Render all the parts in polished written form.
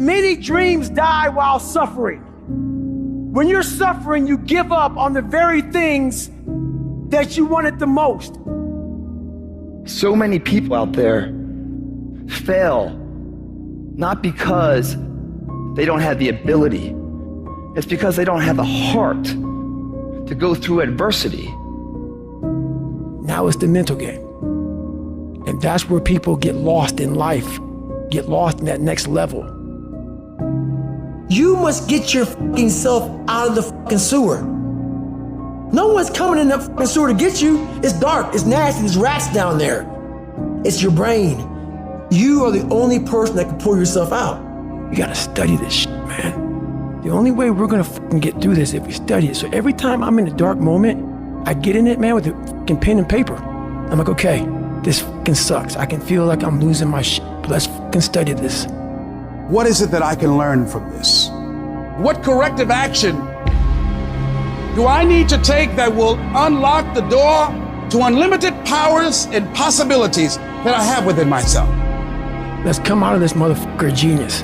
Many dreams die while suffering. When you're suffering, you give up on the very things that you wanted the most. So many people out there fail, not because they don't have the ability. It's because they don't have the heart to go through adversity. Now it's the mental game. And that's where people get lost in life, get lost in that next level. You must get your fucking self out of the fucking sewer. No one's coming in that fucking sewer to get you. It's dark, it's nasty, there's rats down there. It's your brain. You are the only person that can pull yourself out. You gotta study this shit, man. The only way we're gonna fucking get through this is if we study it. So every time I'm in a dark moment, I get in it, man, with a fucking pen and paper. I'm like, okay, this fucking sucks. I can feel like I'm losing my shit, but let's fucking study this. What is it that I can learn from this? What corrective action do I need to take that will unlock the door to unlimited powers and possibilities that I have within myself? Let's come out of this motherfucker genius.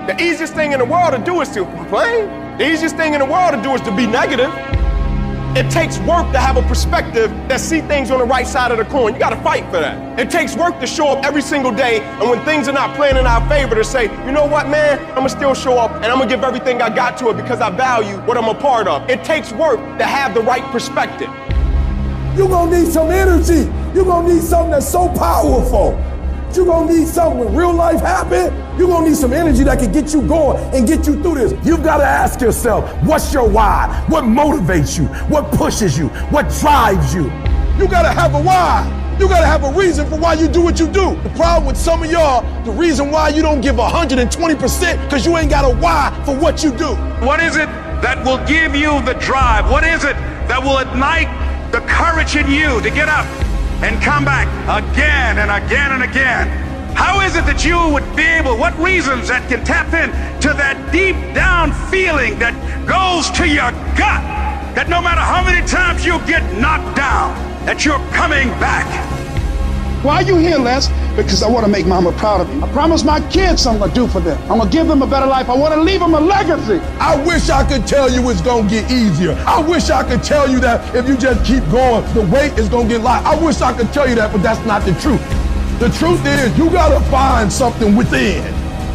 The easiest thing in the world to do is to complain. The easiest thing in the world to do is to be negative. It takes work to have a perspective that see things on the right side of the coin. You gotta fight for that. It takes work to show up every single day, and when things are not playing in our favor, to say, you know what, man, I'ma still show up and I'm gonna give everything I got to it because I value what I'm a part of. It takes work to have the right perspective. You're gonna need some energy. You're gonna need something that's so powerful. You're gonna need something when real life happens. You're gonna need some energy that can get you going and get you through this. You've gotta ask yourself, what's your why? What motivates you? What pushes you? What drives you? You gotta have a why. You gotta have a reason for why you do what you do. The problem with some of y'all, the reason why you don't give 120% because you ain't got a why for what you do. What is it that will give you the drive? What is it that will ignite the courage in you to get up and come back again and again and again? How is it that you would be able, what reasons that can tap in to that deep down feeling that goes to your gut, that no matter how many times you get knocked down, that you're coming back? Why are you here, Les? Because I want to make mama proud of me. I promise my kids something to do for them. I'm going to give them a better life. I want to leave them a legacy. I wish I could tell you it's gonna get easier. I wish I could tell you that if you just keep going, the weight is gonna get light. I wish I could tell you that, but that's not the truth. The truth is, you gotta find something within.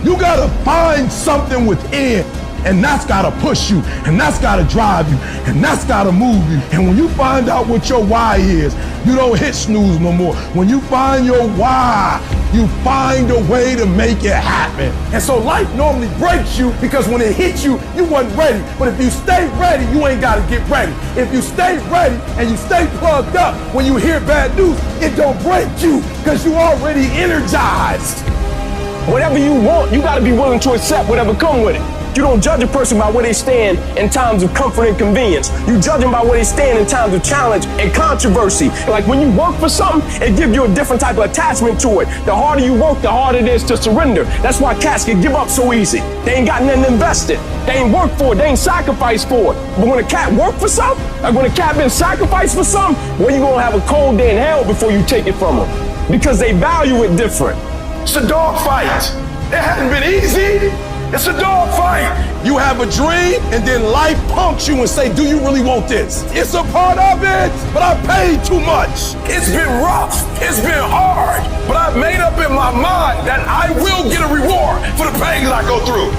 You gotta find something within. And that's gotta push you, and that's gotta drive you, and that's gotta move you. And when you find out what your why is, you don't hit snooze no more. When you find your why, you find a way to make it happen. And so life normally breaks you because when it hits you, you wasn't ready. But if you stay ready, you ain't gotta get ready. If you stay ready and you stay plugged up, when you hear bad news, it don't break you because you already energized. Whatever you want, you gotta be willing to accept whatever come with it. You don't judge a person by where they stand in times of comfort and convenience. You judge them by where they stand in times of challenge and controversy. Like when you work for something, it gives you a different type of attachment to it. The harder you work, the harder it is to surrender. That's why cats can give up so easy. They ain't got nothing invested. They ain't worked for it. They ain't sacrificed for it. But when a cat work for something, like when a cat been sacrificed for something, well, you gonna have a cold day in hell before you take it from them. Because they value it different. It's a dog fight. It hasn't been easy. It's a dog fight. You have a dream and then life punks you and say, do you really want this? It's a part of it, but I paid too much. It's been rough, it's been hard, but I've made up in my mind that I will get a reward for the pain I go through.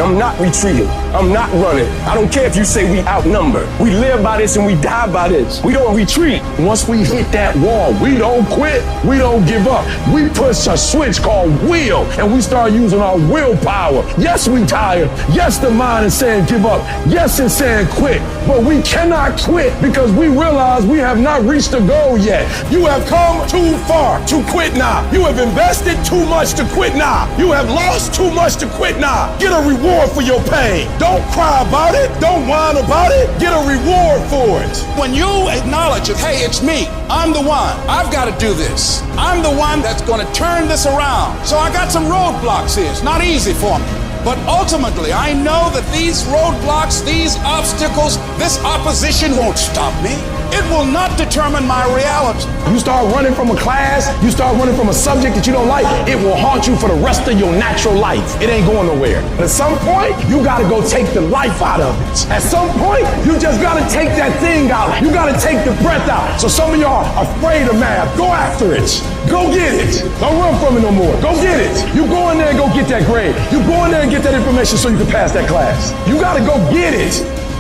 I'm not retreating. I'm not running. I don't care if you say we outnumbered. We live by this and we die by this. We don't retreat. Once we hit that wall, we don't quit. We don't give up. We push a switch called will, and we start using our willpower. Yes, we tired. Yes, the mind is saying give up. Yes, it's saying quit. But we cannot quit because we realize we have not reached the goal yet. You have come too far to quit now. You have invested too much to quit now. You have lost too much to quit now. Get a reward for your pain. Don't cry about it. Don't whine about it. Get a reward for it. When you acknowledge it, hey, it's me. I'm the one. I've got to do this. I'm the one that's going to turn this around. So I got some roadblocks here. It's not easy for me. But ultimately, I know that these roadblocks, these obstacles, this opposition won't stop me. It will not determine my reality. You start running from a class, you start running from a subject that you don't like, it will haunt you for the rest of your natural life. It ain't going nowhere. But at some point, you gotta go take the life out of it. At some point, you just gotta take that thing out. You gotta take the breath out. So some of y'all are afraid of math. Go after it. Go get it. Don't run from it no more. Go get it. You go in there and go get that grade. You go in there and get that information so you can pass that class. You gotta go get it.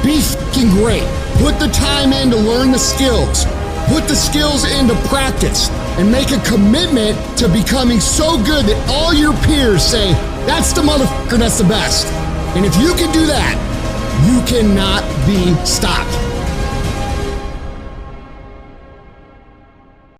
Be f***ing great. Put the time in to learn the skills. Put the skills into practice and make a commitment to becoming so good that all your peers say, that's the motherfucker, that's the best. And if you can do that, you cannot be stopped.